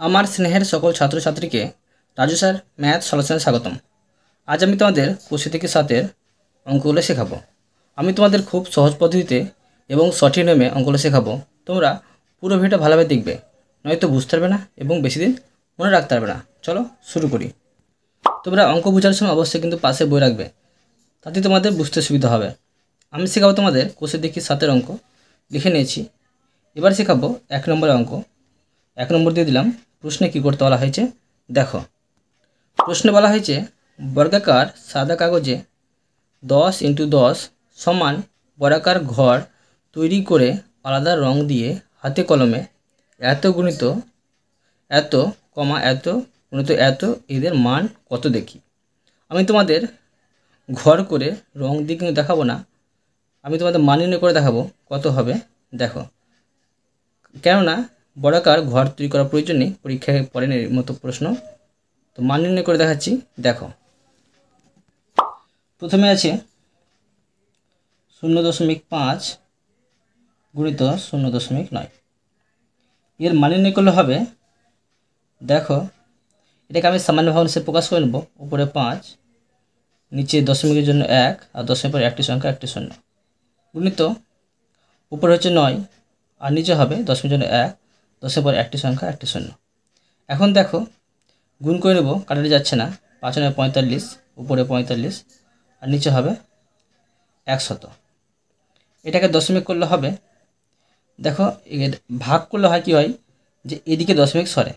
আমার স্নেহের সকল ছাত্রছাত্রীকে রাজু স্যার ম্যাথ সলিউশনে স্বাগতম। আজ আমি তোমাদের কোষে থেকে 7-এর অঙ্কগুলো শেখাবো। আমি তোমাদের খুব সহজ পদ্ধতিতে এবং সঠিক নিয়মে অঙ্কগুলো শেখাবো। তোমরা পুরো ভিডিওটা ভালোভাবে দেখবে, নয়তো বুঝতে পারবে না এবং বেশি দিন মনে রাখতে পারবে না। চলো শুরু করি। তোমরা অঙ্ক বোঝার সময় অবশ্যই কিন্তু পাশে বই রাখবে, তাতে তোমাদের বুঝতে সুবিধা হবে। আমি শেখাবো তোমাদের কোষে দেখি 7-এর অঙ্ক। লিখে নিয়েছি। এবার শেখাবো 1 নম্বরের অঙ্ক। 1 নম্বর দিয়ে দিলাম। প্রশ্নে কী করতে বলা হয়েছে দেখো। প্রশ্নে বলা হয়েছে বর্গাকার সাদা কাগজে 10x10 সমান বর্গাকার ঘর তৈরি করে আলাদা রং দিয়ে হাতে কলমে এত গুণিত এত এত গুণিত এত এদের মান কত দেখি। আমি তোমাদের ঘর করে রং দিয়ে কিন্তু দেখাবো না, আমি তোমাদের মান নির্ণয় করে দেখাবো কত হবে। দেখো, কেননা বর্গাকার ঘর তৈরি করার প্রয়োজন নেই, পরীক্ষায় পড়েন এর মতো প্রশ্ন। তো মান নির্ণয় করে দেখাচ্ছি। দেখো, প্রথমে আছে 0.5 গুণিত 0.9। এর মান নির্ণয় করলে হবে, দেখো এটাকে আমি সামান্য ভগ্নাংশে প্রকাশ করে নেব। উপরে 5, নিচে দশমিকের জন্য 1 আর দশমিকের পর একটি সংখ্যা একটি শূন্য, গুণিত উপরে হচ্ছে 9 আর নিচে হবে দশমিকের জন্য 1, দশের পর একটি সংখ্যা একটি শূন্য। এখন দেখো গুণ করে নেব, কাটাতে যাচ্ছে না। 5 9 45, উপরে 45 আর নিচে হবে 100। এটাকে দশমিক করলে হবে, দেখো এর ভাগ করলে হয় কি হয় যে এদিকে দশমিক সরে।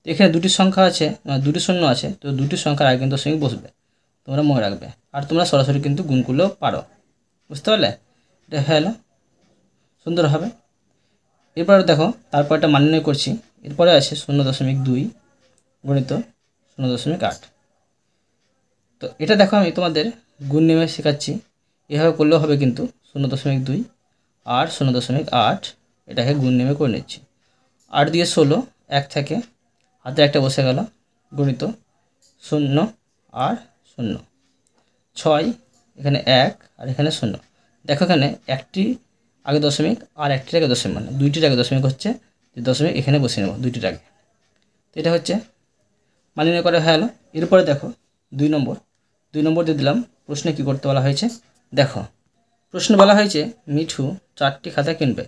তো এখানে দুটি সংখ্যা আছে, দুটি শূন্য আছে, তো দুটি সংখ্যার আগে কিন্তু দশমিক বসবে, তোমরা মনে রাখবে। আর তোমরা সরাসরি কিন্তু গুণ করলেও পারো, বুঝতে পারলে? এটা হলো সুন্দর হবে। এরপর দেখো তারপর একটা মান নির্ণয় করছি। এরপরে আছে 0.2 গুণিত 0.8। তো এটা দেখো আমি তোমাদের গুণ নিয়মে শেখাচ্ছি, এভাবে করলেও হবে কিন্তু 0.2 আর 0.8 এটাকে গুণ নিয়মে করে নিচ্ছি। 8 দিয়ে 16, 1 থেকে হাতে একটা বসে গেল, গুণিত 0 আর 0, 6, এখানে 1 আর এখানে 0। দেখো এখানে একটি আগে দশমিক আর একটির আগে দশমিক, মানে দুইটির আগে দশমিক হচ্ছে, দশমিক এখানে বসিয়ে নেব দুইটির আগে। তো এটা হচ্ছে মান নির্ণয় করা হয়ে গেল। এরপরে দেখো 2 নম্বর দিয়ে দিলাম। প্রশ্নে কী করতে বলা হয়েছে দেখো। প্রশ্ন বলা হয়েছে মিঠু 4টি খাতা কিনবে,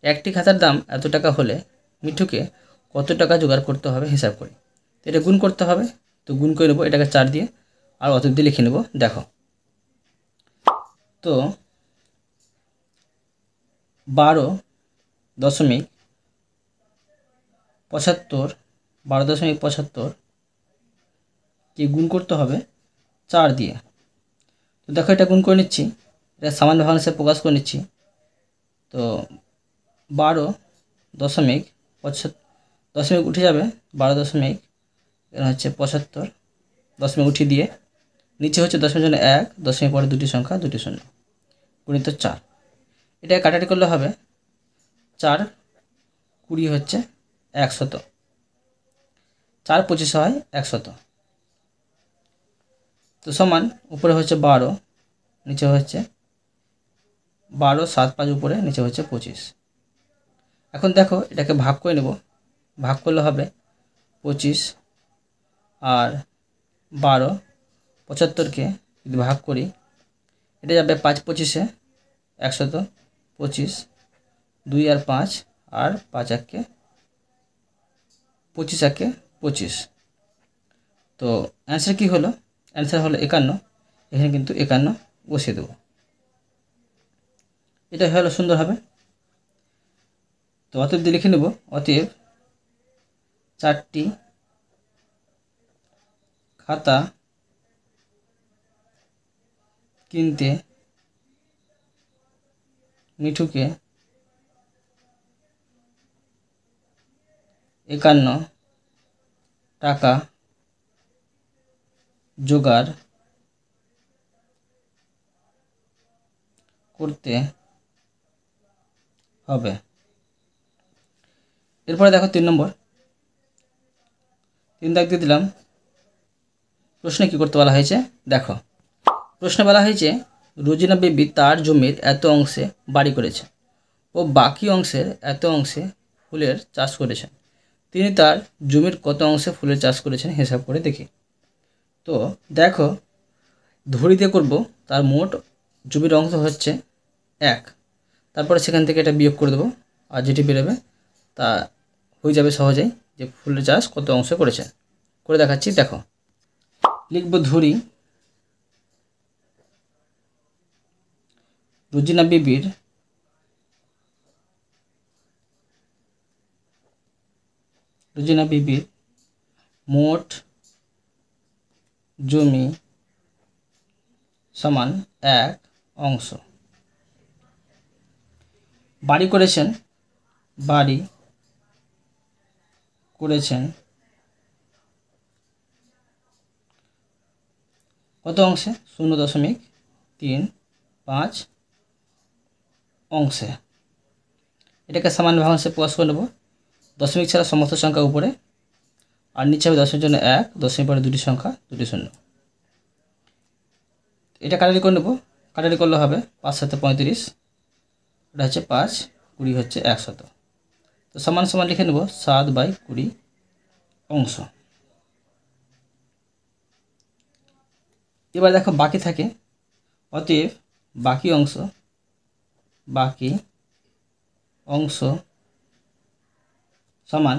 একটি খাতার দাম এত টাকা হলে মিঠুকে কত টাকা জোগাড় করতে হবে হিসাব করি। তো এটা গুণ করতে হবে, তো গুণ করে নেবো এটাকে 4 দিয়ে আর অত দিয়ে লিখে নেব। দেখো, তো 12.75 কে গুণ করতে হবে 4 দিয়ে। তো দেখো এটা গুণ করে নিচ্ছি, এটা সামান্য ভগ্নাংশে প্রকাশ করে নিচ্ছি। তো 12.75 দশমিক উঠে যাবে, 12 হচ্ছে 75, দশমিক উঠিয়ে দিয়ে নিচে হচ্ছে দশমিকের জন্য 1, দশমিক পরে দুটি সংখ্যা দুটি শূন্য, গুণিত 4। এটা কাটাকাটি করলে হবে 4 20 হচ্ছে 100, 4 25 হয় 100। তো সমান উপরে হচ্ছে 12, নিচে হচ্ছে 12, 7 5 উপরে, নিচে হচ্ছে 25। এখন দেখো এটাকে ভাগ করে নেব, ভাগ করলে হবে 25 আর 12, 75কে যদি ভাগ করি এটা যাবে 5 25-এ 125, 2 আর 5 আর 5 1-কে 25 1-কে 25। তো অ্যান্সার কী হলো? অ্যান্সার হলো 51। এখানে কিন্তু 51 বসিয়ে দেবো, এটা হলো সুন্দর হবে। তো অতএব দিয়ে লিখে নেব, অতএব 4টি খাতা কিনতে মিঠুকে 51 টাকা জোগাড় করতে হবে। এরপরে দেখো 3 নম্বর, 3 দাগ দিয়ে দিলাম। প্রশ্নে কী করতে বলা হয়েছে দেখো। প্রশ্নে বলা হয়েছে রোজিনা বেবি তার জমির এত অংশে বাড়ি করেছে ও বাকি অংশের এত অংশে ফুলের চাষ করেছেন। তিনি তার জমির কত অংশে ফুলের চাষ করেছেন হিসাব করে দেখি। তো দেখো, ধরিতে করব, তার মোট জমির অংশ হচ্ছে 1, তারপরে সেখান থেকে এটা বিয়োগ করে দেবো, আর যেটি বেরোবে তা হয়ে যাবে সহজেই যে ফুলের চাষ কত অংশে করেছেন। করে দেখাচ্ছি, দেখো। লিখব ধরি রুজিনা বিবির মোট জমি সমান 1 অংশ। বাড়ি করেছেন কত অংশে? 0.35 অংশে। এটাকে সামান্য ভাগাংশে প্রকাশ করে নেব। দশমিক ছাড়া সমস্ত সংখ্যা উপরে, আর নিচে হবে দশমিক জন্য 1, দশমিক পরে দুটি সংখ্যা, দুটি শূন্য। এটা কাটারি করে নেব। কাটারি করলে হবে 5 7 35, এটা হচ্ছে 5, 20 হচ্ছে 100। তো সমান সমান লিখে নেব 7/20 অংশ। এবার দেখো বাকি থাকে, অতএব বাকি অংশ সমান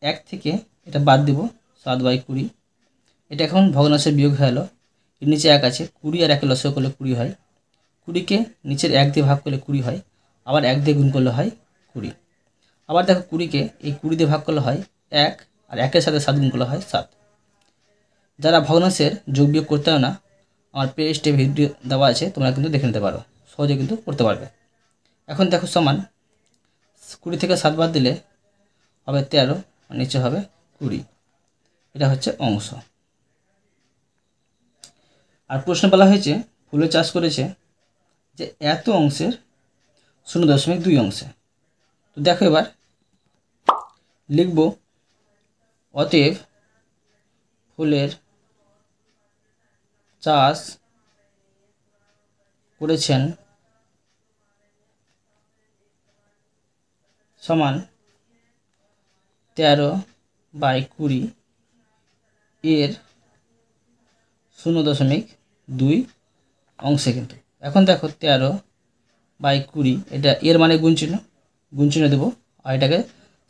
1 থেকে এটা বাদ দেব 7/20। এটা এখন ভগ্নাংশে বিয়োগ হয়ে গেল। এর নিচে 1 আছে, 20 আর 1 লসাগু করলে 20 হয়। 20কে নিচের 1 দিয়ে ভাগ করলে 20 হয়, আবার 1 দিয়ে গুণ করলে হয় 20। আবার দেখো 20কে এই 20 দিয়ে ভাগ করলে হয় 1, আর 1-এর সাথে 7 গুণ করলে হয় 7। যারা ভগ্নাংশের যোগ বিয়োগ করতে হয় না, আমার প্লেলিস্টে ভিডিও দেওয়া আছে, তোমরা কিন্তু দেখে নিতে পারো, সহজে কিন্তু করতে পারবে। এখন দেখো সমান 20 থেকে 7 বাদ দিলে হবে 13, আর নিচে হবে 20। এটা হচ্ছে অংশ। আর প্রশ্ন বলা হয়েছে ফুলের চাষ করেছে যে এত অংশের 0.2 অংশে। তো দেখো এবার লিখব অতএব ফুলের চাষ করেছেন সমান 13/20 এর 0.2 অংশে। কিন্তু এখন দেখো 13/20, এটা এর মানে গুণ চিহ্ন দেবো, আর এটাকে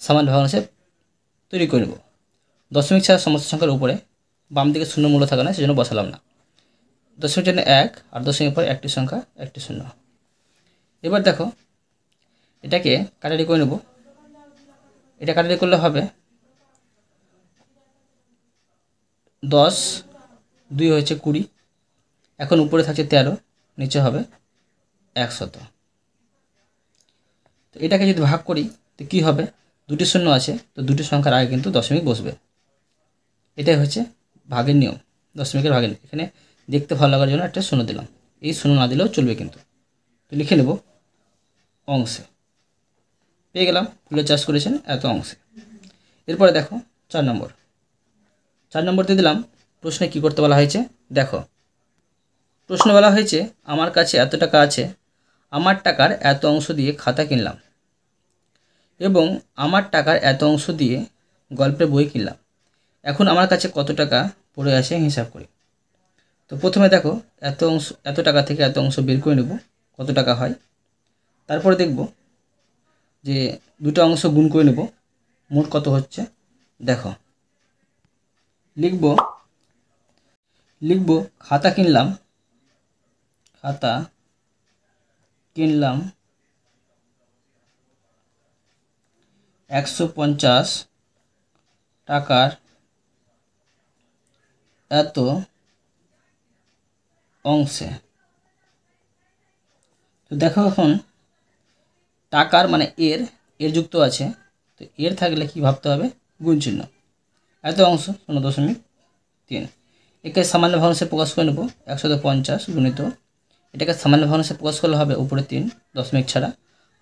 সমান ভগ্নাংশে তৈরি করে নেব। দশমিক ছাড়া সমস্ত সংখ্যার উপরে বাম দিকে শূন্য মূল্য থাকে না, সেজন্য বসালাম না। দশমিক জন্য 1, আর দশমিক পরে একটি সংখ্যা, একটি শূন্য। এবার দেখো এটাকে কাটারি করে নেব। এটা কাটারি করলে হবে 10, 2 হয়েছে 20, এখন উপরে থাকছে 13, নিচে হবে 100। তো এটাকে যদি ভাগ করি তো কী হবে? দুটি শূন্য আছে, তো দুটি সংখ্যার আগে কিন্তু দশমিক বসবে। এটাই হচ্ছে ভাগের নিয়ম, দশমিকের ভাগের নিয়ম। এখানে দেখতে ভালো লাগার জন্য একটা শূন্য দিলাম, এই শূন্য না দিলেও চলবে কিন্তু। তো লিখে নেব অংশে। পেয়ে গেলাম ফুলের চাষ করেছেন এত অংশে। এরপরে দেখো 4 নম্বর দিয়ে দিলাম। প্রশ্নে কি করতে বলা হয়েছে দেখো। প্রশ্ন বলা হয়েছে আমার কাছে এত টাকা আছে, আমার টাকার এত অংশ দিয়ে খাতা কিনলাম এবং আমার টাকার এত অংশ দিয়ে গল্পের বই কিনলাম। এখন আমার কাছে কত টাকা পড়ে আছে হিসাব করি। তো প্রথমে দেখো এত টাকা থেকে এত অংশ বের করে নেব, কত টাকা হয়। তারপরে দেখব যে দুটো অংশ গুণ করে নেব, মোট কত হচ্ছে। দেখো লিখব খাতা কিনলাম 150 টাকার এত অংশে। তো দেখো এখন টাকার মানে এর যুক্ত আছে, তো এর থাকলে কি ভাবতে হবে? গুণ চিহ্ন। এত অংশ 0.3। একে সামান্য ভগ্নাংশে প্রকাশ করে নেব, 150 গুণিত, এটাকে সামান্য ভগ্নাংশে প্রকাশ করলে হবে উপরে 3 দশমিক ছাড়া,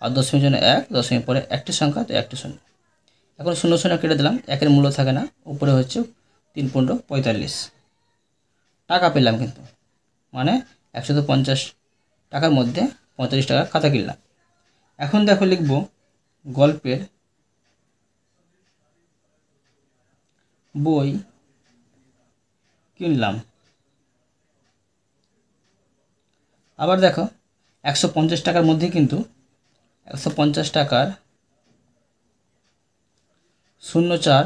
আর দশমিক জন্য 1, দশমিক পরে একটি সংখ্যা, তো একটি শূন্য। এখন 0 0 কেটে দিলাম, একের মূল্য থাকে না, উপরে হচ্ছে 3 × 45 টাকা পেলাম। কিন্তু মানে 150 টাকার মধ্যে 45 টাকা খাতা কিনলাম। এখন দেখো লিখব গল্পের বই কিনলাম। আবার দেখো 150 টাকার মধ্যে কিন্তু 150 টাকার 0.4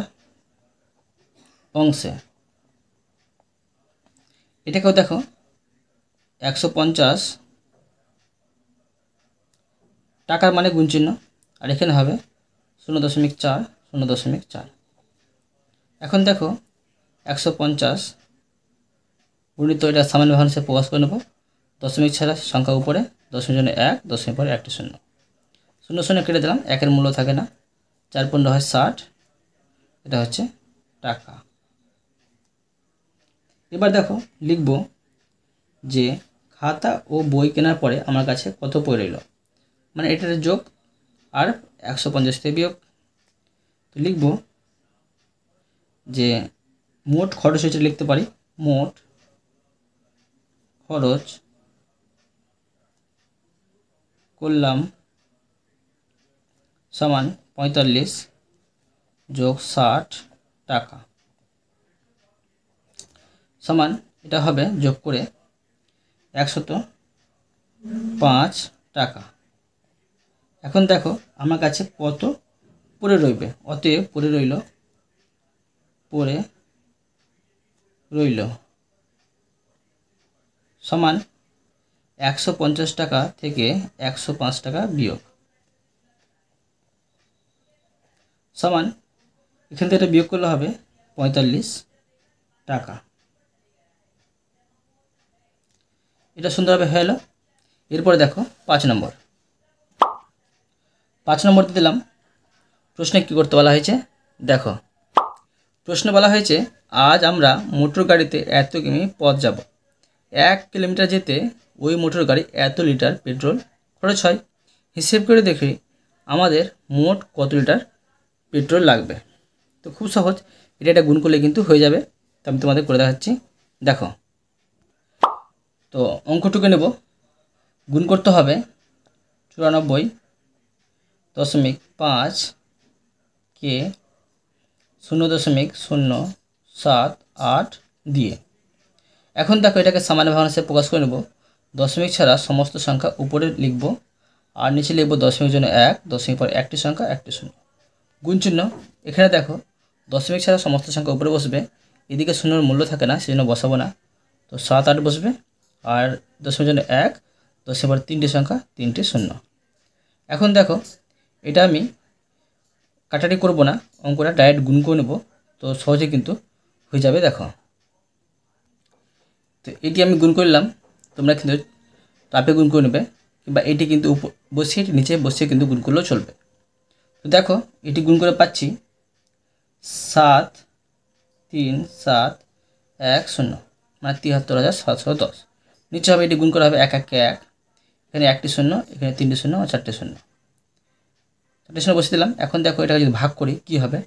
অংশে এটাকেও দেখো 150 টাকার মানে গুণ চিহ্ন, আর এখানে হবে 0.4 0.4। এখন দেখো 150 গুণিত, এটা সামান্য ভগ্নাংশে প্রকাশ করে নেব। দশমিক ছাড়া সংখ্যা উপরে, দশমিক জন্য 1, দশমিক পরে একটি শূন্য, শূন্য শূন্য কেটে দিলাম, একের মূল্য থাকে না, 4 হয় 60, এটা হচ্ছে টাকা। এবার দেখো লিখব যে খাতা ও বই কেনার পরে আমার কাছে কত পড়ে রইল, মানে এটার যোগ আর 150 থেকে বিয়োগ। তো লিখব যে মোট খরচ হচ্ছে, লিখতে পারি মোট খরচ করলাম সমান 45 যোগ 60 টাকা সমান, এটা হবে যোগ করে 105 টাকা। এখন দেখো আমার কাছে কত পড়ে রইবে, অতএব পড়ে রইল সমান 150 টাকা থেকে 105 টাকা বিয়োগ সমান, এখান থেকে এটা বিয়োগ করলে হবে 45 টাকা। এটা সুন্দরভাবে হয়ে এলো। এরপরে দেখো 5 নম্বর দিয়ে দিলাম। প্রশ্নে কী করতে বলা হয়েছে দেখো, প্রশ্নে বলা হয়েছে আজ আমরা মোটর গাড়িতে এত কিমি পথ যাব, 1 কিলোমিটার যেতে ওই মোটর গাড়ি এত লিটার পেট্রোল খরচ হয়, হিসেব করে দেখি আমাদের মোট কত লিটার পেট্রোল লাগবে। তো খুব সহজ, এটা গুণ করলে কিন্তু হয়ে যাবে। তো আমি তোমাদের করে দেখাচ্ছি, দেখো। তো অঙ্কটুকু নেব, গুণ করতে হবে 94.5 কে 0.078 দিয়ে। এখন দেখো এটাকে সামান্য ভগ্নাংশে প্রকাশ করে নেব। দশমিক ছাড়া সমস্ত সংখ্যা উপরে লিখব, আর নিচে লিখব দশমিক জন্য 1, দশমিক পর একটি সংখ্যা একটি শূন্য, গুণ চিহ্ন। এখানে দেখো দশমিক ছাড়া সমস্ত সংখ্যা উপরে বসবে, এদিকে শূন্যর মূল্য থাকে না, সেজন্য বসাবো না। তো 7, 8 বসবে, আর দশমিক জন্য 1, দশমিক পর 3টি সংখ্যা 3টি শূন্য। এখন দেখো এটা আমি কাটাটি করব না, অঙ্কটা ডাইরেক্ট গুণ করে নেব, তো সহজে কিন্তু হয়ে যাবে। দেখো তো এটি আমি গুণ করলাম, তোমরা কিন্তু টাপে গুণ করে নেবে, কিংবা এটি কিন্তু বসিয়ে এটি নিচে বসিয়ে কিন্তু গুণ করলেও চলবে। তো দেখো এটি গুণ করে পাচ্ছি 73710, মানে 73,710। নিচে হবে এটি গুণ করা হবে 1, 1 কে 1, এখানে একটি শূন্য, এখানে 3টি শূন্য আর 4টে শূন্য, 4টে শূন্য বসিয়ে দিলাম। এখন দেখো এটা যদি ভাগ করি কি হবে,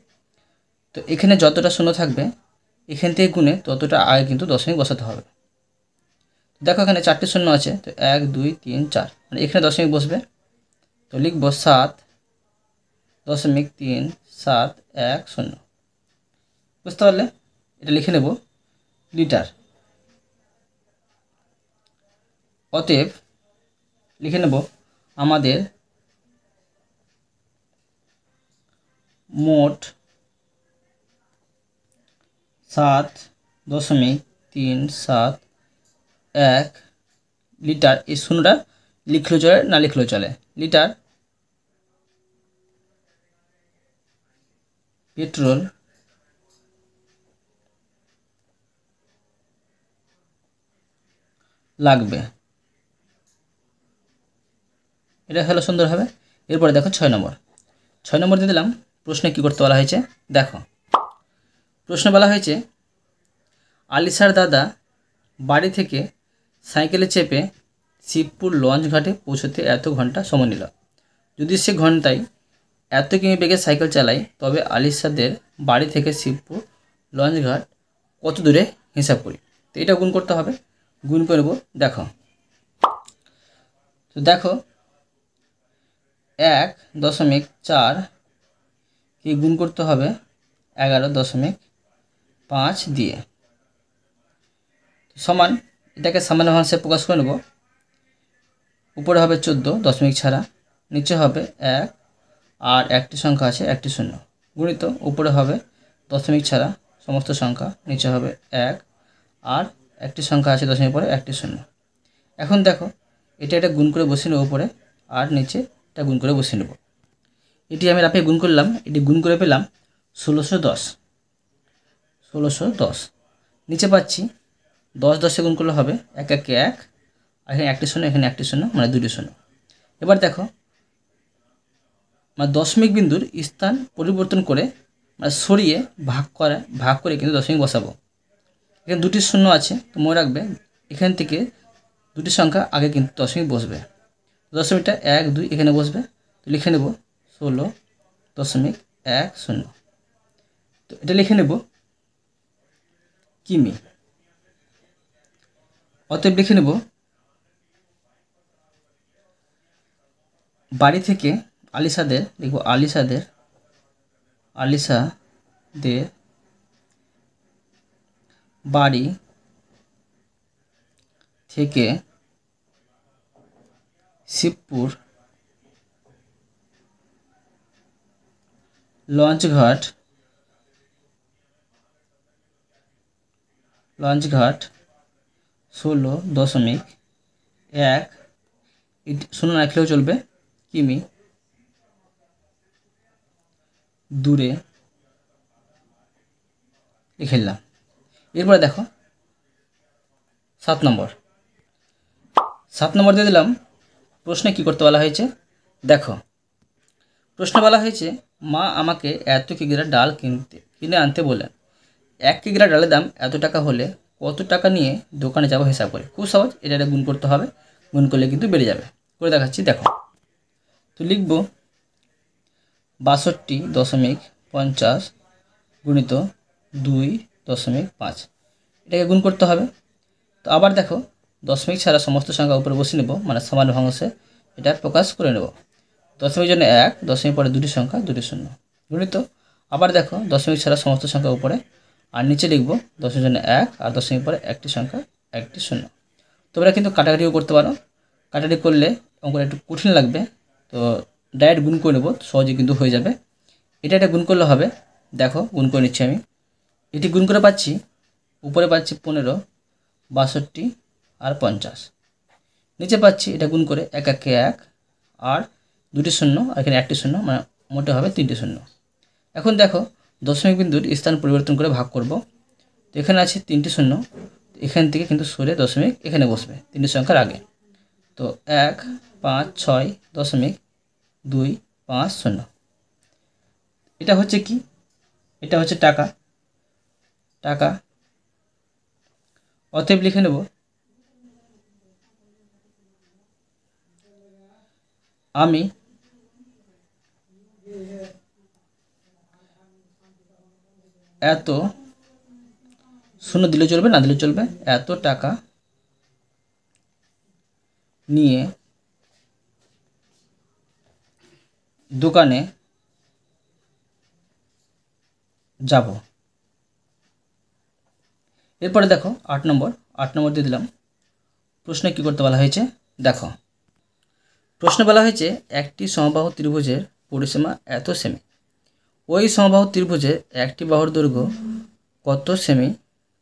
তো এখানে যতটা শূন্য থাকবে এখান থেকে গুণে ততটা আগে কিন্তু দশমিক বসাতে হবে। দেখো এখানে 4টে শূন্য আছে, তো 1, 2, 3, 4, মানে এখানে দশমিক বসবে। তো লিখব 7.371, বুঝতে পারলে? এটা লিখে নেব লিটার। অতএব লিখে নেব আমাদের মোট 7.371 লিটার, এই শূন্যটা লিখলেও চলে না লিখলেও চলে, লিটার পেট্রোল লাগবে। এটা হলো সুন্দর হবে। এরপরে দেখো 6 নম্বর দিয়ে দিলাম। প্রশ্নে কী করতে বলা হয়েছে দেখো, প্রশ্নে বলা হয়েছে আলিশার দাদা বাড়ি থেকে সাইকেলে চেপে শিবপুর লঞ্চ ঘাটে পৌঁছতে এত ঘন্টা সময় নিল। যদি সে ঘন্টায় এত কিমি বেগে সাইকেল চালায়, তবে আলিশাদের বাড়ি থেকে শিবপুর লঞ্চ ঘাট কত দূরে হিসাব করি। তো এটা গুণ করতে হবে, গুণ করে নেব। দেখো তো দেখো 1.4 কে গুণ করতে হবে 11.5 5 দিয়ে সমান এটাকে সামান্য ভাঙাংশে প্রকাশ করে নেব। উপরে হবে 14 দশমিক ছাড়া, নিচে হবে 1 আর একটি সংখ্যা আছে একটি শূন্য, গুণিত উপরে হবে দশমিক ছাড়া সমস্ত সংখ্যা, নিচে হবে 1 আর একটি সংখ্যা আছে দশমিক পরে একটি শূন্য। এখন দেখো এটা গুণ করে বসিয়ে নেব উপরে, আর নিচে এটা গুণ করে বসিয়ে নেব। এটি আমি রাফে গুণ করলাম, এটি গুণ করে পেলাম 1610। নিচে পাচ্ছি 10 10 গুণ করলে হবে 1 1 1, আর এখানে একটি শূন্য, এখানে একটি শূন্য, মানে দুটি শূন্য। এবার দেখো মানে দশমিক বিন্দুর স্থান পরিবর্তন করে মানে সরিয়ে ভাগ করে কিন্তু দশমিক বসাবো। এখানে দুটি শূন্য আছে, তো মনে রাখবে এখান থেকে দুটি সংখ্যা আগে কিন্তু দশমিক বসবে। দশমিকটা 1 2 এখানে বসবে, তো লিখে নেব 16.10। তো এটা লিখে নেব কিমি। অতএব লিখে নেব বাড়ি থেকে আলিশাদের, লিখব আলিশাদের বাড়ি থেকে শিবপুর লঞ্চঘাট 16.1 শূন্য না লিখলেও চলবে কিমি দূরে লিখে নিলাম। এরপরে দেখো 7 নম্বর দিয়ে দিলাম। প্রশ্নে কি করতে বলা হয়েছে দেখো। প্রশ্নে বলা হয়েছে মা আমাকে এত কিগ্রা ডাল কিনে আনতে বললেন। 1 কিগ্রা ডালের দাম এত টাকা হলে কত টাকা নিয়ে দোকানে যাব হিসাব করে। খুব সহজ, এটা গুণ করতে হবে, গুণ করলে কিন্তু বেড়ে যাবে। করে দেখাচ্ছি দেখো। তো লিখব 62.50 গুণিত 2.5, এটাকে গুণ করতে হবে। তো আবার দেখো দশমিক ছাড়া সমস্ত সংখ্যা উপরে বসিয়ে নেব, মানে সমান ভাঙাংশে এটা প্রকাশ করে নেব। দশমিক জন্য 1, দশমিক পরে দুটি সংখ্যা দুটি শূন্য, গুণিত আবার দেখো দশমিক ছাড়া সমস্ত সংখ্যা উপরে, আর নিচে লিখব দশমিক জন্য 1 আর দশমিক পরে একটি সংখ্যা একটি শূন্য। তোমরা কিন্তু কাটাকাটিও করতে পারো, কাটাকাটি করলে অঙ্কটা একটু কঠিন লাগবে, তো ডাইরেক্ট গুণ করে নেব, সহজে কিন্তু হয়ে যাবে। এটা গুণ করলে হবে। দেখো গুণ করে নিচ্ছি আমি। এটি গুণ করে পাচ্ছি, উপরে পাচ্ছি 15, 62 আর 50, নিচে পাচ্ছি এটা গুণ করে 1 1 1 আর দুটি শূন্য, আর এখানে একটি শূন্য, মানে মোটে হবে 3টি শূন্য। এখন দেখো দশমিক বিন্দুর স্থান পরিবর্তন করে ভাগ করব। তো এখানে আছে 3টি শূন্য, এখান থেকে কিন্তু সরে দশমিক এখানে বসবে 3টি সংখ্যার আগে। তো 1 5 6 দশমিক 2 5 0। এটা হচ্ছে কি, এটা হচ্ছে টাকা। অতএব লিখে নেব আমি এত, শূন্য দিলে চলবে না দিলে চলবে, এত টাকা নিয়ে দোকানে যাব। এরপরে দেখো 8 নম্বর দিয়ে দিলাম। প্রশ্নে কি করতে বলা হয়েছে দেখো। প্রশ্নে বলা হয়েছে একটি সমবাহু ত্রিভুজের পরিসীমা এত সেমি, ওই সমবাহু ত্রিভুজের একটি বাহুর দৈর্ঘ্য কত সেমি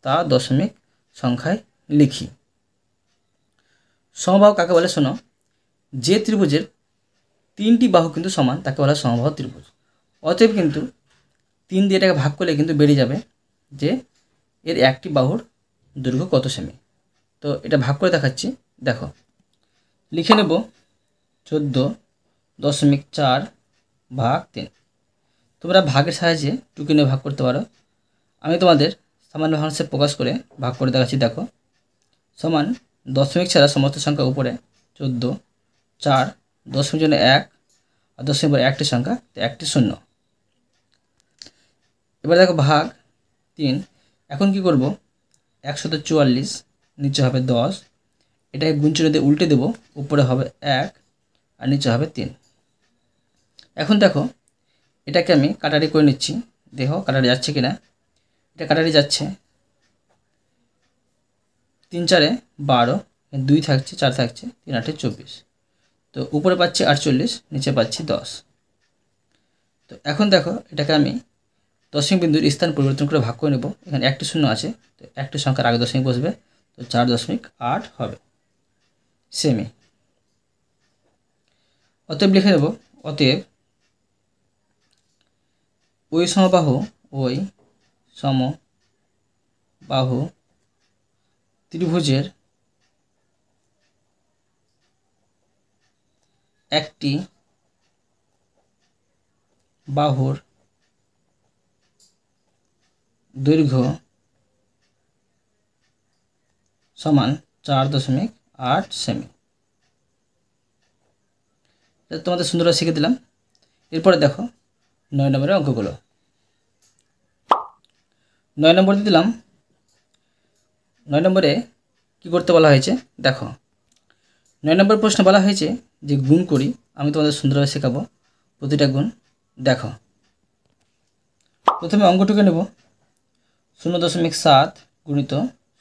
তা দশমিক সংখ্যায় লিখি। সমবাহু কাকে বলে শোনো, যে ত্রিভুজের 3টি বাহু কিন্তু সমান তাকে বলা সমবাহু ত্রিভুজ। অতএব কিন্তু 3 দিয়ে এটাকে ভাগ করলে কিন্তু বেরিয়ে যাবে যে এর একটি বাহুর দৈর্ঘ্য কত সেমি। তো এটা ভাগ করে দেখাচ্ছি দেখো। লিখে নেব 14.4 ভাগ 3। তোমরা ভাগের সাহায্যে টুকি নিয়ে ভাগ করতে পারো, আমি তোমাদের সামান্য ভাঙাংশে প্রকাশ করে ভাগ করে দেখাচ্ছি দেখো। সমান দশমিক ছাড়া সমস্ত সংখ্যা উপরে 14, 4, দশমিক জন্য 1 আর দশমিক পরে একটি সংখ্যা, একটি শূন্য। এবার দেখো ভাগ 3। এখন কি করব, 144 নিচে হবে 10, এটাকে গুণচিহ্ন দিয়ে উল্টে দেব, উপরে হবে 1 আর নিচে হবে 3। এখন দেখো এটাকে আমি কাটারি করে নিচ্ছি, দেখো কাটারি যাচ্ছে কিনা। এটা কাটারি যাচ্ছে, 3 4 12, 2 থাকছে, 4 থাকছে, 3 8 24। তো উপরে পাচ্ছি 48, নিচে পাচ্ছি 10। তো এখন দেখো এটাকে আমি দশমিক বিন্দুর স্থান পরিবর্তন করে ভাগ করে নেব। এখানে একটি শূন্য আছে, তো একটি সংখ্যার আগে দশমিক বসবে, তো 4.8 হবে। সেমি অতএব লিখে নেব, অতএব ওই সমবাহু ত্রিভুজের একটি বাহুর দৈর্ঘ্য সমান 4.8 সেমি। তোমাদের সুন্দরভাবে শিখে দিলাম। এরপরে দেখো 9 নম্বরের অঙ্কগুলো। 9 নম্বর দিয়ে দিলাম। 9 নম্বরে কী করতে বলা হয়েছে দেখো। 9 নম্বর প্রশ্ন বলা হয়েছে যে গুণ করি। আমি তোমাদের সুন্দরভাবে শেখাবো প্রতিটা গুণ। দেখো প্রথমে অঙ্কটুকু নেব, 0.7 গুণিত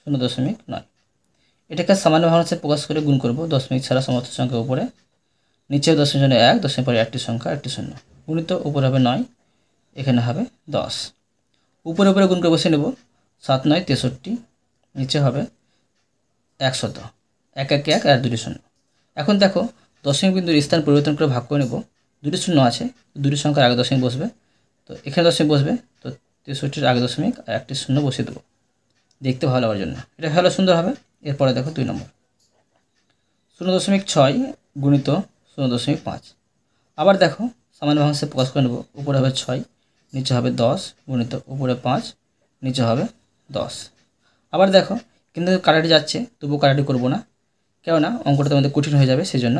0.9। এটাকে সামান্য ভগ্নাংশে প্রকাশ করে গুণ করব। দশমিক ছাড়া সমস্ত সংখ্যা উপরে, নিচে দশমিক জন্য 1, দশমিক পরে একটি সংখ্যা, একটি শূন্য, গুণিত উপরে হবে 9, এখানে হবে 10। উপরে উপরে গুণ করে বসে নেব, 7 9 63, নিচে হবে 100, 1 1 1 আর 2 শূন্য। এখন দেখো দশমিক বিন্দুর স্থান পরিবর্তন করে ভাগ করে নেব। 2 শূন্য আছে, 2 সংখ্যার আগে দশমিক বসবে, তো এখানে দশমিক বসবে, তো 63-র আগে দশমিক আর একটি শূন্য বসিয়ে দেবো দেখতে ভালো হওয়ার জন্য। এটা ভালো সুন্দর হবে। এরপরে দেখো 2 নম্বর, 0.6 গুণিত 0.5। আবার দেখো সামান্য ভগ্নাংশে প্রকাশ করে নেব। উপরে হবে 6, নিচে হবে 10, গুণিত উপরে 5, নিচে হবে 10। আবার দেখো কিন্তু কাটাটি যাচ্ছে, তবুও কাটাটি করবো না, কেননা অঙ্কটা তোমাদের কঠিন হয়ে যাবে সেই জন্য।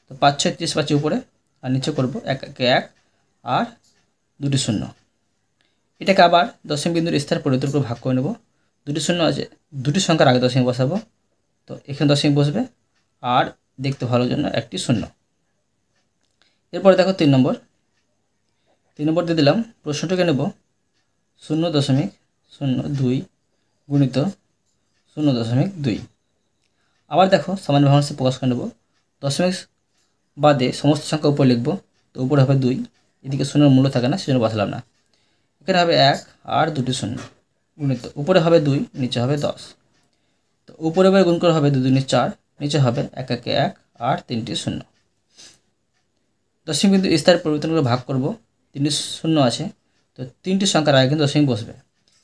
তো 5 6 30 পাচ্ছি উপরে, আর নিচে করবো 1 1 1 আর 2 শূন্য। এটাকে আবার দশমিক বিন্দুর স্থান পরিবর্তন করে ভাগ করে নেব। 2 শূন্য আছে, 2 সংখ্যার আগে দশমিক বসাবো, তো এখানে দশমিক বসবে আর দেখতে ভালোর জন্য একটি শূন্য। এরপরে দেখো 3 নম্বর। 3 নম্বর দিয়ে দিলাম। প্রশ্নটাকে নেব 0.02 গুণিত 0.2। আবার দেখো সামান্য ভগ্নাংশে প্রকাশ করে নেব। দশমিক বাদে সমস্ত সংখ্যা উপরে লিখব, তো উপরে হবে 2, এদিকে শূন্যের মূল্য থাকে না সেজন্য বসালাম না। এখানে হবে 1 আর 2 শূন্য, গুণিত উপরে হবে 2, নিচে হবে 10। তো উপরে উপরে গুণ করে হবে 2 2 4, নিচে হবে 1 1 1 আর 3টি শূন্য। দশমিক বিন্দু স্থান পরিবর্তন করে ভাগ করব। 3টি শূন্য আছে, তো 3টি সংখ্যার আগে কিন্তু দশমিক বসবে।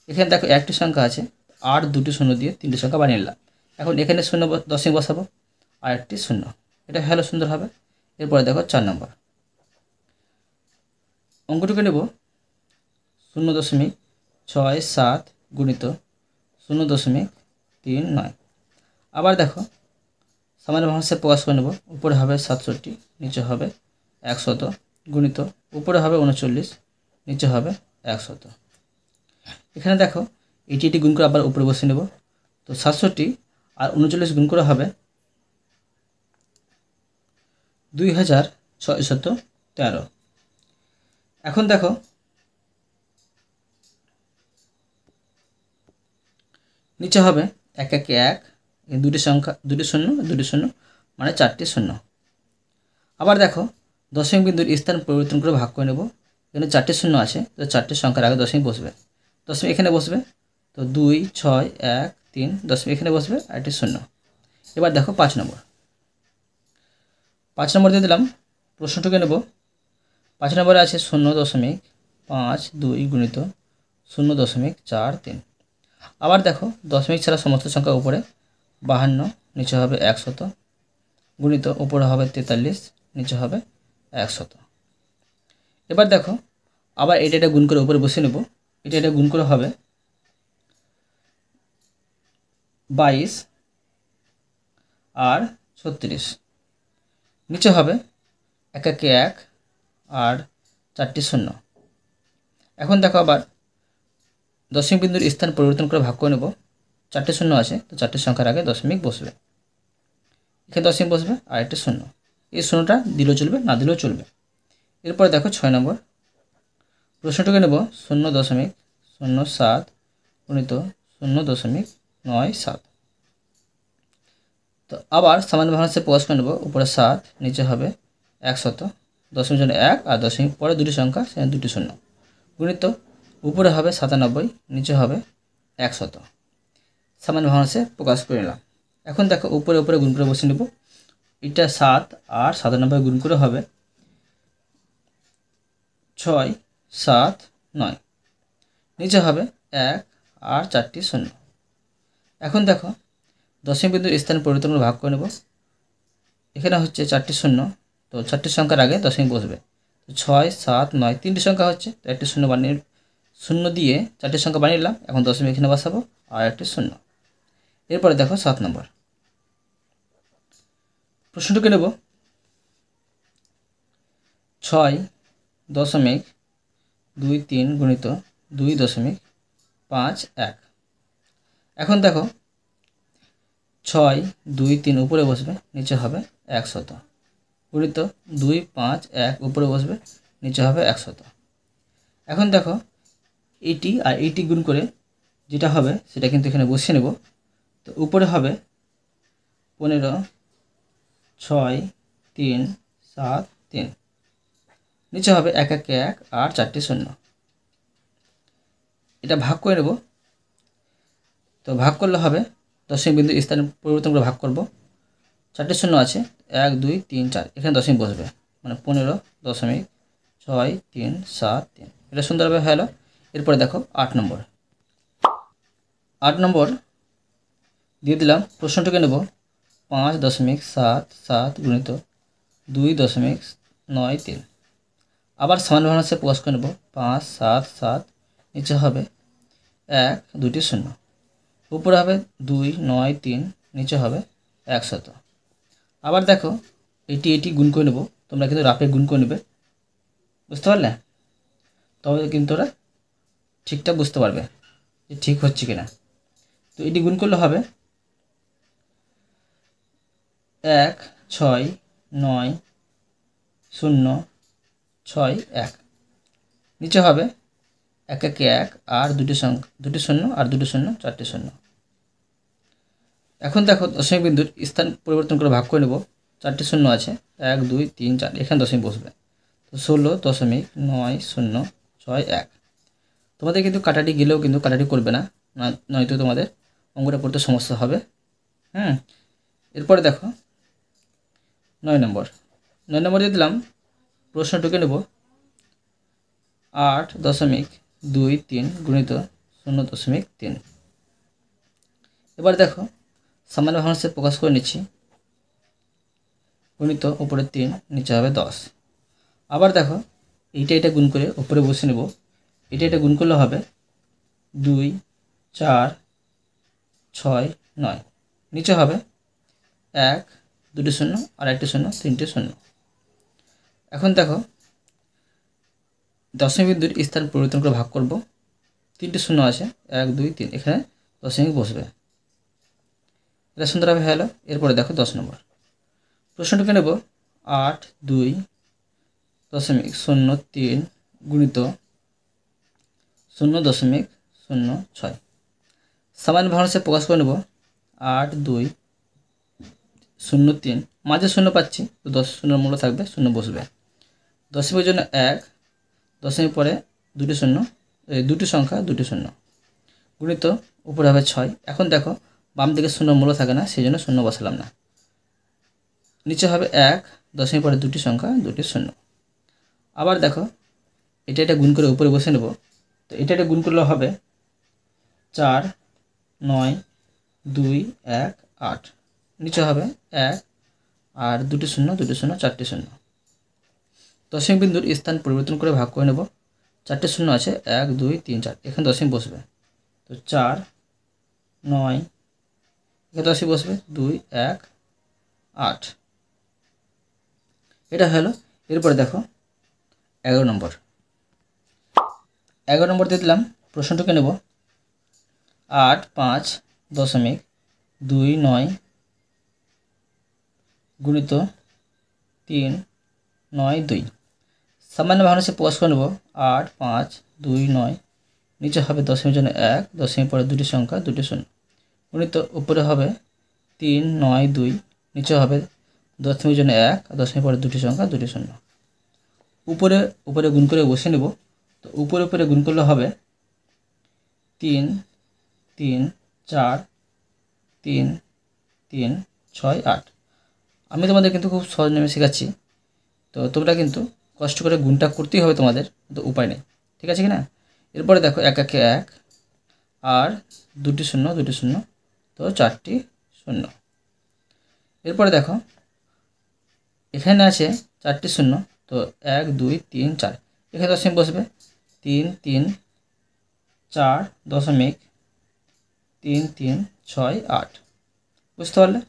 এখানে দেখো একটি সংখ্যা আছে আর 2টি শূন্য দিয়ে 3টি সংখ্যা বানিয়ে নিলাম। এখন এখানে শূন্য দশমিক বসাবো আর একটি শূন্য। এটা ভালো সুন্দর হবে। এরপরে দেখো 4 নম্বর অঙ্কটুকু নেব। 0.67 গুণিত 0.39। আবার দেখো সামান্য ভগ্নাংশে প্রকাশ করে নেব। উপরে হবে 67, নিচে হবে 100, গুণিত উপরে হবে 39, নিচে হবে 100। এখানে দেখো এটি গুণ করে আবার উপরে বসে নেব। তো 67 আর 39 গুণ করে হবে 2613। এখন দেখো নিচে হবে 1 1 1, 2টি সংখ্যা, 2টি শূন্য 2টি শূন্য, মানে 4টি শূন্য। আবার দেখো দশমিক বিন্দুর স্থান পরিবর্তন করে ভাগ করে নেব। এখানে 4টি শূন্য আছে, তো 4টি সংখ্যার আগে দশমিক বসবে, দশমিক এখানে বসবে, তো 2 6 1 3, দশমিক এখানে বসবে আর একটি শূন্য। এবার দেখো 5 নম্বর। 5 নম্বর দিয়ে দিলাম। প্রশ্নটুকু নেব। 5 নম্বরে আছে 0.52 গুণিত 0.43। আবার দেখো দশমিক ছাড়া সমস্ত সংখ্যা উপরে, 52, নিচে হবে 100, গুণিত উপরে হবে 43, নিচে হবে 100। এবার দেখো আবার এটা গুণ করে উপরে বসে নেব। এটা গুণ করে হবে 22 আর 36, নিচে হবে 1 1 1 আর 4টি শূন্য। এখন দেখো আবার দশমিক বিন্দুর স্থান পরিবর্তন করে ভাগ করে নেব। 4টি শূন্য আছে, তো 4টি সংখ্যার আগে দশমিক বসবে, এখানে দশমিক বসবে আর একটি শূন্য। এই শূন্যটা দিলেও চলবে, না দিলেও চলবে। এরপরে দেখো 6 নম্বর। প্রশ্নটাকে নেব 0.07 গুণিত 0.97। তো আবার সামান্য ভগ্নাংশে প্রকাশ করে নেব, উপরে 7 নিচে হবে 100, দশমিক জন্য 1 আর দশমিক পরে দুটি সংখ্যা সেখানে দুটি শূন্য, গুণিত উপরে হবে 97 নিচে হবে 100, সামান্য ভগ্নাংশে প্রকাশ করে নিলাম। এখন দেখো উপরে উপরে গুণ করে বসিয়ে নেব, এটা 7 আর 97 গুণ করে হবে 6, 7, 9, নিচে হবে 1 আর 4টি শূন্য। এখন দেখো দশমিক বিন্দুর স্থান পরিবর্তন করে ভাগ করে নেব, এখানে হচ্ছে 4টি শূন্য, তো 4টি সংখ্যার আগে দশমিক বসবে, তো 6, 7, 9 তিনটি সংখ্যা হচ্ছে, তো একটি শূন্য বানিয়ে শূন্য দিয়ে 4টি সংখ্যা বানিয়ে নিলাম। এখন দশমিক এখানে বসাবো আর একটি শূন্য। এরপরে দেখো 7 নম্বর প্রশ্নটিকে নেব, 6.23 গুণিত 2.51। এখন দেখো 6, 2, 3 উপরে বসবে, নিচে হবে 100, গুণিত 2, 5, 1 উপরে বসবে, নিচে হবে 100। এখন দেখো এইটি আর এইটি গুণ করে যেটা হবে সেটা কিন্তু এখানে বসিয়ে নেব, তো উপরে হবে 15, 6, 3, 7, 3, নিচে হবে 1, 1, 1 আর 4টি শূন্য। এটা ভাগ করে নেব, তো ভাগ করলে হবে দশমিক বিন্দু স্থান পরিবর্তন করে ভাগ করব, 4টি শূন্য আছে, 1, 2, 3, 4, এখানে দশমিক বসবে, মানে 15.637, এটা সুন্দরভাবে হয়ে গেল। এরপরে দেখো 8 নম্বর দিয়ে দিলাম, প্রশ্নটিকে নেব 5.77 গুণিত 2.93। আবার সমান ভগ্নাংশে প্রকাশ করে নেব, 5, 7, 7, নিচে হবে 1, 2টি শূন্য, উপরে হবে 2, 9, 3, নিচে হবে 100। আবার দেখো এটি গুণ করে নেব, তোমরা কিন্তু রাফে গুণ করে নেবে, বুঝতে পারলে? তবে কিন্তু ওরা ঠিকঠাক বুঝতে পারবে যে ঠিক হচ্ছে কিনা। তো এটি গুণ করলে হবে 1, 6, 9, 0, 6, 1, নিচে হবে 1, 1, 1 আর দুটি শূন্য আর দুটি শূন্য, 4টি শূন্য। এখন দেখো দশমিক বিন্দুর স্থান পরিবর্তন করে ভাগ করে নেব, 4টি শূন্য আছে, 1, 2, 3, 4, এখানে দশমিক বসবে, তো 16.906, তোমাদের কিন্তু কাটাটি গেলেও কিন্তু কাটাটি করবে না, নয়তো তোমাদের অঙ্কটা পড়তে সমস্যা হবে। এরপরে দেখো 9 নম্বর দিয়ে দিলাম, প্রশ্নটুকে নেব 8.23 গুণিত 0.3। এবার দেখো সামান্য ভগ্নাংশে প্রকাশ করে নিচ্ছি, গুণিত উপরে 3 নিচে হবে 10। আবার দেখো এটা গুণ করে উপরে বসে নেব, এটা গুণ করলে হবে 2, 4, 6, 9, নিচে হবে 1, 2টি শূন্য আর 1টি শূন্য, 3টি শূন্য। এখন দেখো দশমিক বিন্দুর স্থান পরিবর্তন করে ভাগ করব, 3টি শূন্য আছে, 1, 2, 3, এখানে দশমিক বসবে, এটা সুন্দরভাবে হয়ে গেল। এরপরে দেখো 10 নম্বর প্রশ্নটিকে নেব, 8.2.03 গুণিত 0.06। সামান্য ভগ্নাংশে প্রকাশ করে নেব, 8.2.03, মাঝে শূন্য পাচ্ছি, তো 10 শূন্যের মূল্য থাকবে, শূন্য বসবে, দশমিকের জন্য 1, দশমিক পরে দুটি শূন্য, দুটি সংখ্যা দুটি শূন্য, গুণিত উপরে হবে 6। এখন দেখো বাম দিকে শূন্য মূল্য থাকে না, সেই জন্য শূন্য বসালাম না, নিচে হবে 1, দশমিক পরে দুটি সংখ্যা দুটি শূন্য। আবার দেখো এটা গুণ করে উপরে বসে নেব, তো এটা গুণ করলে হবে 4, 9, 2, 1, 8, নিচে হবে 1 আর দুটি শূন্য, 4টি শূন্য। দশমিক বিন্দুর স্থান পরিবর্তন করে ভাগ করে নেব, 4টি শূন্য আছে, 1, 2, 3, 4, এখানে দশমিক বসবে, তো 4, 9, এখানে দশমিক বসবে, 2, 1, 8, এটা হলো। এরপরে দেখো 11 নম্বর দিয়ে দিলাম, প্রশ্নটিকে নেব 8.5.29 গুণিত 3.92। সামান্য ভগ্নাংশে প্রকাশ করে নেব, 8.5.29 নিচে হবে দশমিক জন্য 1, দশমিক পরে দুটি সংখ্যা, দুটি শূন্য, গুণিত উপরে হবে 3, 9, 2, নিচে হবে দশমিক জন্য 1, দশমিক পরে দুটি সংখ্যা, দুটি শূন্য। উপরে উপরে গুণ করে বসিয়ে নেব। তো উপরে উপরে গুণ করলে হবে 3, 3, 4, 3, 3, 6, 8। আমি তোমাদের কিন্তু খুব সহজ নিয়মে শেখাচ্ছি, তো তোমরা কিন্তু কষ্ট করে গুণটা করতেই হবে তোমাদের, তো উপায় নেই। ঠিক আছে কি না? এরপরে দেখো 1 1 1 আর দুটি শূন্য, দুটি শূন্য, তো 4টি শূন্য। এরপরে দেখো এখানে আছে 4টি শূন্য, তো 1 2 3 4, এখানে দশমিক বসবে 3 3 4 দশমিক 3 3 6 8। বুঝতে পারলে?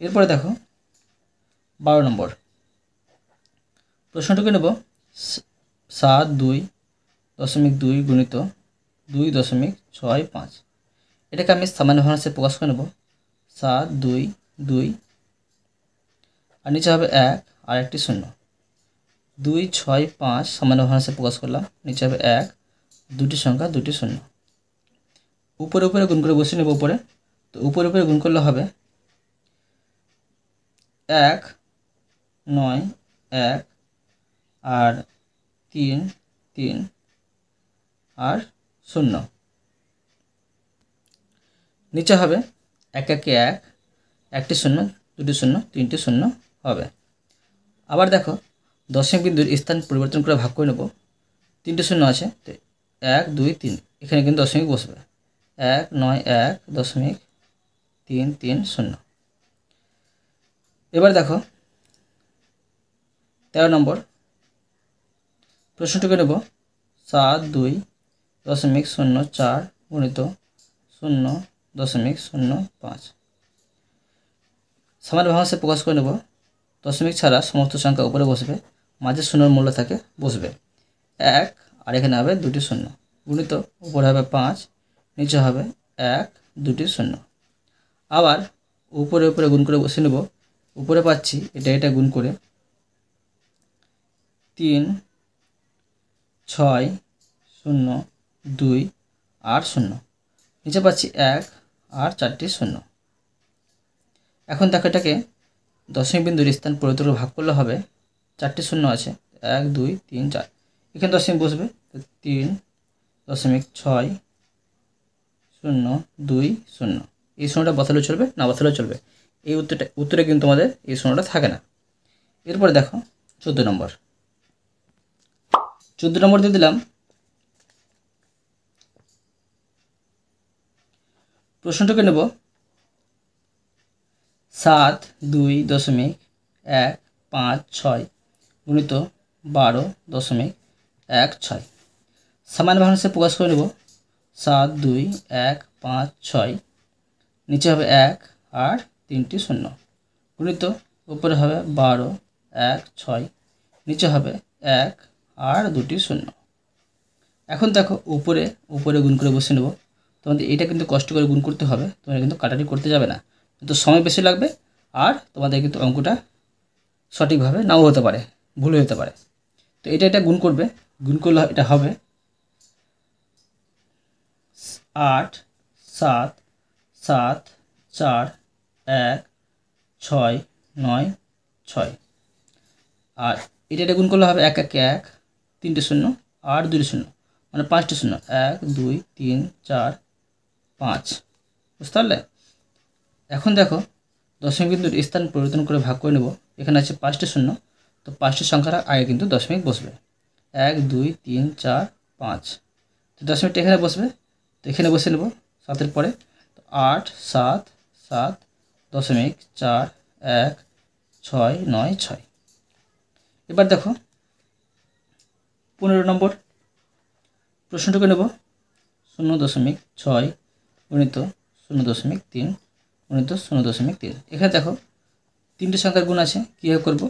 এরপরে দেখো 12 নম্বর প্রশ্নটুকু নেব। 7 2 দশমিক 2 গুণিত 2 দশমিক 6 5। এটাকে আমি সামান্য ভগ্নাংশে প্রকাশ করে নেব। 7 2 2 আর নিচে হবে 1 আর একটি শূন্য। 2 6 5 সামান্য ভগ্নাংশে প্রকাশ করলাম, নিচে হবে 1, দুটি সংখ্যা, দুটি শূন্য। উপরে উপরে গুণ করে বসিয়ে নেব উপরে। তো উপরে উপরে গুণ করলে হবে 1 9 1 আর 3 3 আর 0। নিচে হবে 1 1 1, একটি শূন্য, দুটি শূন্য, তিনটি শূন্য হবে। আবার দেখো দশমিক বিন্দুর স্থান পরিবর্তন করে ভাগ করে নেব। 3টি শূন্য আছে, তো 1 2 3, এখানে কিন্তু দশমিক বসবে 1 9 1 দশমিক 3 3 0। এবার দেখো 13 নম্বর প্রশ্নটুকু নেব। 7 2 দশমিক 0 4 গুণিত 0 দশমিক 0 5। সামান্য ভগ্নাংশে প্রকাশ করে নেব। দশমিক ছাড়া সমস্ত সংখ্যা উপরে বসবে, মাঝে শূন্যর মূল্য থাকে বসবে 1 আর এখানে হবে দুটি শূন্য, গুণিত উপরে হবে 5, নিচে হবে 1 দুটি শূন্য। আবার উপরে উপরে গুণ করে বসে নেব। উপরে পাচ্ছি এটা গুণ করে 3 6 0 2 8 0, নিচে পাচ্ছি 1 আর 4টি শূন্য। এখন দেখো এটাকে দশমিক বিন্দুর স্থান পরিবর্তন করে ভাগ করলে হবে 4টি শূন্য আছে 1 2 3 4, এখানে দশমিক বসবে 3 দশমিক 6 0 2 0। এই শূন্যটা বসালেও চলবে, না বসালেও চলবে। এই উত্তরে কিন্তু আমাদের এই শূন্যটা থাকে না। এরপরে দেখো 14 নম্বর দিয়ে দিলাম। প্রশ্নটাকে নেব। 7 2 দশমিক 1 5 6 গুণিত 12 দশমিক 1 6। সামান্য ভগ্নাংশে প্রকাশ করে নেব। 7 2 1 5 6, নিচে হবে 1 আর 3টি শূন্য, গুণিত উপরে হবে 12 1 6, নিচে হবে 1 আর দুটি শূন্য। এখন দেখো উপরে উপরে গুণ করে বসে নেব। তোমাদের এটা কিন্তু কষ্ট করে গুণ করতে হবে, তোমরা কিন্তু কাটাটি করতে যাবে না, কিন্তু সময় বেশি লাগবে আর তোমাদের কিন্তু অঙ্কটা সঠিকভাবে নাও হতে পারে, ভুল হতে পারে। তো এটা গুণ করবে, গুণ করলে এটা হবে 8 7 7 4 1 6 9 6। আর এটা গুণ করলে হবে 1 1 1, 3টে শূন্য আর 2টি শূন্য, মানে 5টি শূন্য 1 2 3 4 5। বুঝতে পারলে? এখন দেখো দশমিক বিন্দুর স্থান পরিবর্তন করে ভাগ করে নেব। এখানে আছে 5টি শূন্য, তো 5টি সংখ্যার আগে কিন্তু দশমিক বসবে 1 2 3 4 5। তো দশমিকটা এখানে বসবে, তো এখানে বসে নেব 7-এর পরে। তো 8 7 7 দশমিক 4 1 6 9 6। এবার দেখো 15 নম্বর প্রশ্নটুকু নেব। 0.6 গুণিত 0.3 গুণিত 0.3। এখানে দেখো 3টে সংখ্যার গুণ আছে, কীভাবে করব?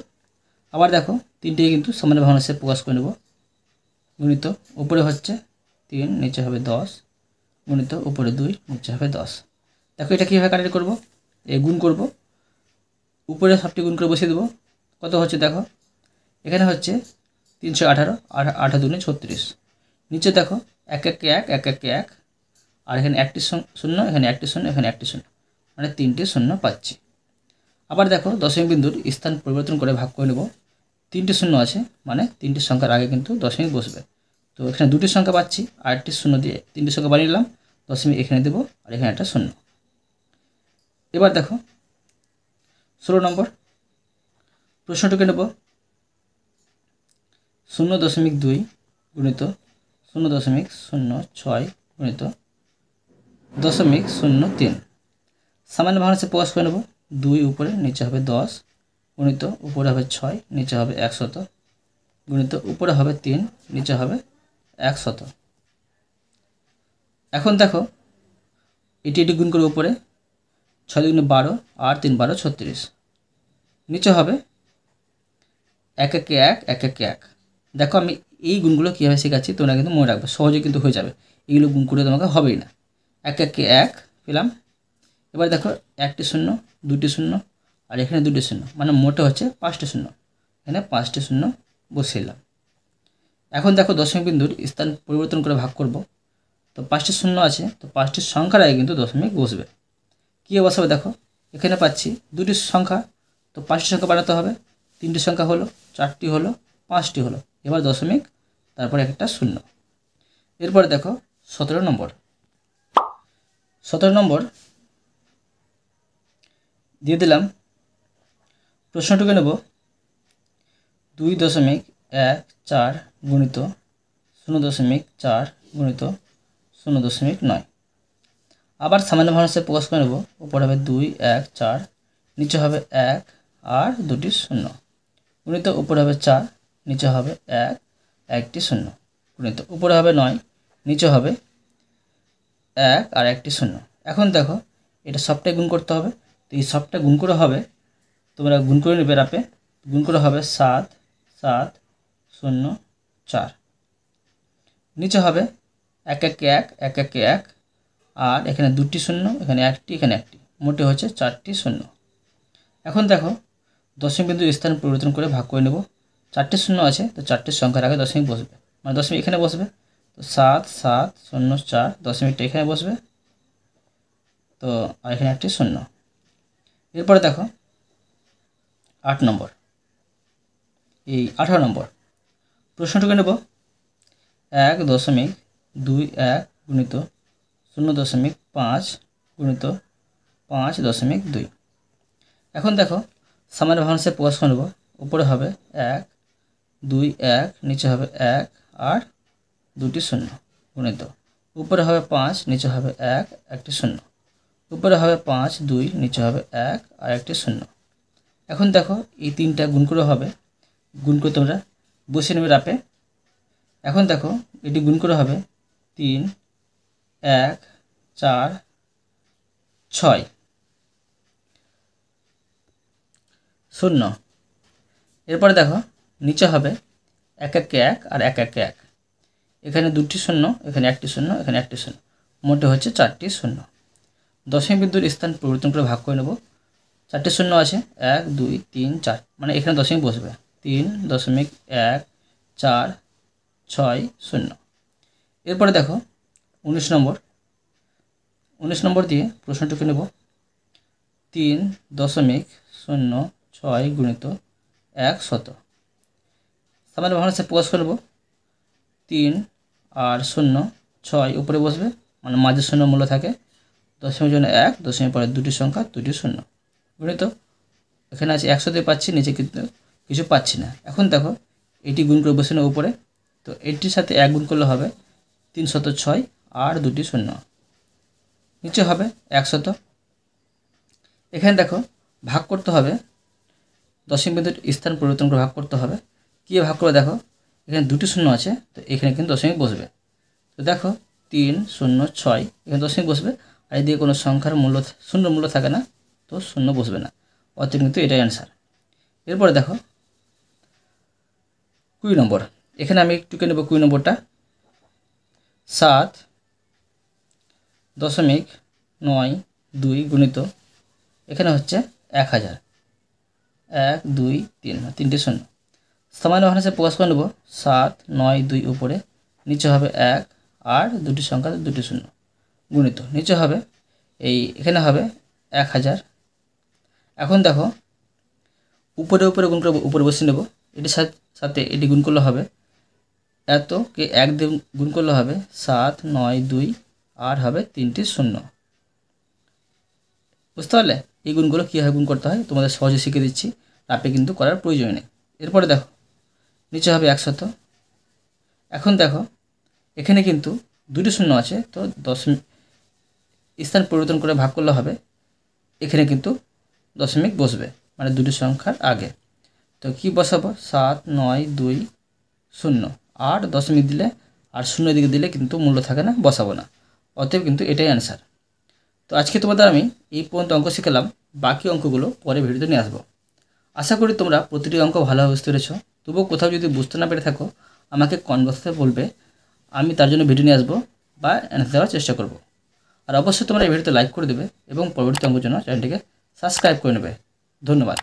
আবার দেখো 3টেই কিন্তু সামান্য ভগ্নাংশে প্রকাশ করে নেব। গুণিত উপরে হচ্ছে 3, নিচে হবে 10, গুণিত উপরে 2, নিচে হবে 10। দেখো এটা কীভাবে কাটাকাটি করব? এই গুণ করব, উপরে সবটি গুণ করে বসিয়ে দেবো। কত হচ্ছে দেখো, এখানে হচ্ছে 318 আর 8 2 36, নিচে দেখো এক একে এক, এক একে এক, আর এখানে একটি শূন্য, এখানে একটি শূন্য, এখানে একটি শূন্য, মানে 3টি শূন্য পাচ্ছি। আবার দেখো দশমিক বিন্দুর স্থান পরিবর্তন করে ভাগ করে নেব। 3টি শূন্য আছে, মানে 3টি সংখ্যার আগে কিন্তু দশমিক বসবে। তো এখানে 2টি সংখ্যা পাচ্ছি, আর একটি শূন্য দিয়ে 3টি সংখ্যা বানিয়ে নিলাম, দশমিক এখানে দেবো, আর এখানে একটা শূন্য। এবার দেখো 16 নম্বর প্রশ্নটুকু নেব। 0.2 গুণিত 0.06 গুণিত 0.03 সামান্য ভাঙাংশে প্রকাশ করে নেব। 2 উপরে, নিচে হবে 10 গুণিত উপরে হবে 6, নিচে হবে 100 গুণিত উপরে হবে 3, নিচে হবে 100। এখন দেখো এটি গুণ করে উপরে 6 দুগুণে 12 আর 3 12 36, নিচে হবে 1 একে 1, 1 একে 1। দেখো আমি এই গুণগুলো কীভাবে শেখাচ্ছি তোমরা কিন্তু মনে রাখবে, সহজে কিন্তু হয়ে যাবে, এগুলো গুণ করে তোমাকে হবেই না। 1 একে 1 পেলাম। এবার দেখো একটি শূন্য, 2টি শূন্য, আর এখানে 2টি শূন্য, মানে মোটে হচ্ছে 5টি শূন্য, এখানে 5টি শূন্য বসিয়ে। এখন দেখো দশমিক বিন্দুর স্থান পরিবর্তন করে ভাগ করব। তো 5টি শূন্য আছে, তো 5টি সংখ্যার আগে কিন্তু দশমিক বসবে। কী বসাবে দেখো, এখানে পাচ্ছি 2টি সংখ্যা, তো 5টি সংখ্যা বানাতে হবে। 3টি সংখ্যা হলো, 4টি হলো, 5টি হলো, এবার দশমিক, তারপরে একটা শূন্য। এরপরে দেখো 17 নম্বর। 17 নম্বর দিয়ে দিলাম। প্রশ্নটুকু নেব 2.14 গুণিত 0.4 গুণিত 0.9। আবার সামান্য ভাঙাংশে প্রকাশ করে নেব। উপরে হবে 2 1 4, নিচে হবে 1 আর 2টি শূন্য গুণিত উপরে হবে 4, নিচে হবে 1 একটি শূন্য গুণিত উপরে হবে 9, নিচে হবে 1 আর একটি শূন্য। এখন দেখো এটা সবটাই গুণ করতে হবে। তো এই সবটা গুণ করে হবে, তোমরা গুণ করে নেবে রাপে, গুণ করে হবে 7 7 0 4, নিচে হবে 1 একে 1, 1 একে 1, আর এখানে 2টি শূন্য, এখানে একটি, এখানে একটি, মোটে হচ্ছে 4টি শূন্য। এখন দেখো দশমিক বিন্দুর স্থান পরিবর্তন করে ভাগ করে নেব। 4টি শূন্য আছে, তো 4টির সংখ্যার আগে দশমিক বসবে, মানে দশমিক এখানে বসবে। তো 7 7 0 4, দশমিকটা এখানে বসবে, তো আর এখানে একটি শূন্য। এরপরে দেখো 8 নম্বর, এই 18 নম্বর প্রশ্নটুকু নেব। 1.21 গুণিত 0.5 গুণিত 5.2। এখন দেখো সামান্য ভাঙাংশে প্রকাশ করে নেব। উপরে হবে 1 2 1, নিচে হবে 1 আর 2টি শূন্য গুণিত উপরে হবে 5, নিচে হবে 1 একটি শূন্য, উপরে হবে 5 2, নিচে হবে 1 আর একটি শূন্য। এখন দেখো এই 3টা গুণ করে হবে, গুণ করে তোমরা বসিয়ে নেবে রাপে। এখন দেখো এটি গুণ করে হবে 3 1 4 6 শূন্য। এরপরে দেখো নিচে হবে 1 একে 1 আর 1 একে 1, এখানে 2টি শূন্য, এখানে একটি শূন্য, এখানে একটি শূন্য, মোটে হচ্ছে 4টি শূন্য। দশমিক বিন্দুর স্থান পরিবর্তন করে ভাগ করে নেব। 4টি শূন্য আছে, 1 2 3 4, মানে এখানে দশমিক বসবে। 3.140। এরপরে দেখো 19 নম্বর। 19 নম্বর দিয়ে প্রশ্নটুকু নেব। 3.06 গুণিত 100। সামান্য ভাঙাংশে প্রকাশ করে নেব। 3 আর 0 6 উপরে বসবে, মানে মাঝের শূন্য মূল্য থাকে, দশমিক জন্য 1, দশমিক পরে 2টি সংখ্যা, 2টি শূন্য গুণিত এখানে আছে 100 দিয়ে পাচ্ছি, নিচে কিন্তু কিছু পাচ্ছি না। এখন দেখো এটি গুণ করে বসে নেব উপরে, তো এটির সাথে 1 গুণ করলে হবে 306 আর 2টি শূন্য, নিচে হবে 100। এখানে দেখো ভাগ করতে হবে, দশমিক বিন্দুর স্থান পরিবর্তন করে ভাগ করতে হবে। কী ভাগ করে দেখো, এখানে 2টি শূন্য আছে, তো এখানে কিন্তু দশমিক বসবে। তো দেখো 306, এখানে দশমিক বসবে, আর এদিকে কোনো সংখ্যার মূল্য শূন্য মূল্য থাকে না, তো শূন্য বসবে না, অতএব কিন্তু এটাই অ্যান্সার। এরপরে দেখো 20 নম্বর। এখানে আমি একটুকে নেব 20 নম্বরটা। 7.92 গুণিত এখানে হচ্ছে 1000, 1 2 3, 3টি শূন্য। সামান্য ভাঙাংশে প্রকাশ করে নেব। 7 9 2 উপরে, নিচে হবে 1 আর দুটি সংখ্যা দুটি শূন্য গুণিত নিচে হবে এখানে হবে 1000। এখন দেখো উপরে উপরে গুণ করে উপরে বসিয়ে নেব, এটির সাথে এটি গুণ করলে হবে এতকে 1 দিয়ে গুণ করলে হবে 7, 9, 2 আর হবে 3টি শূন্য। বুঝতে পারলে এই গুণগুলো কীভাবে গুণ করতে হয় তোমাদের সহজে শিখে দিচ্ছি, আপনি কিন্তু করার প্রয়োজন নেই। এরপরে দেখো নিচে হবে 100। এখন দেখো এখানে কিন্তু দুটি শূন্য আছে, তো দশমিক স্থান পরিবর্তন করে ভাগ করলে হবে এখানে কিন্তু দশমিক বসবে, মানে দুটি সংখ্যার আগে। তো কি বসাবো 7, 9, 2, 0 আর দশমিক দিলে আর শূন্য দিকে দিলে কিন্তু মূল্য থাকে না, বসাবো না। অতএব কিন্তু এটাই অ্যান্সার। তো আজকে তোমাদের আমি এই পর্যন্ত অঙ্ক শিখলাম, বাকি অঙ্কগুলো পরে ভিডিওতে নিয়ে আসবো। আশা করি তোমরা প্রতিটি অঙ্ক ভালোভাবে বুঝতে পেরেছো। তবুও কোথাও যদি বুঝতে না পেরে থাকো আমাকে কমেন্ট বক্সে বলবে, আমি তার জন্য ভিডিও নিয়ে আসবো বা অ্যান্সার দেওয়ার চেষ্টা করব। আর অবশ্যই তোমরা এই ভিডিওতে লাইক করে দেবে এবং পরবর্তী অঙ্কের জন্য চ্যানেলটিকে সাবস্ক্রাইব করে নেবে। ধন্যবাদ।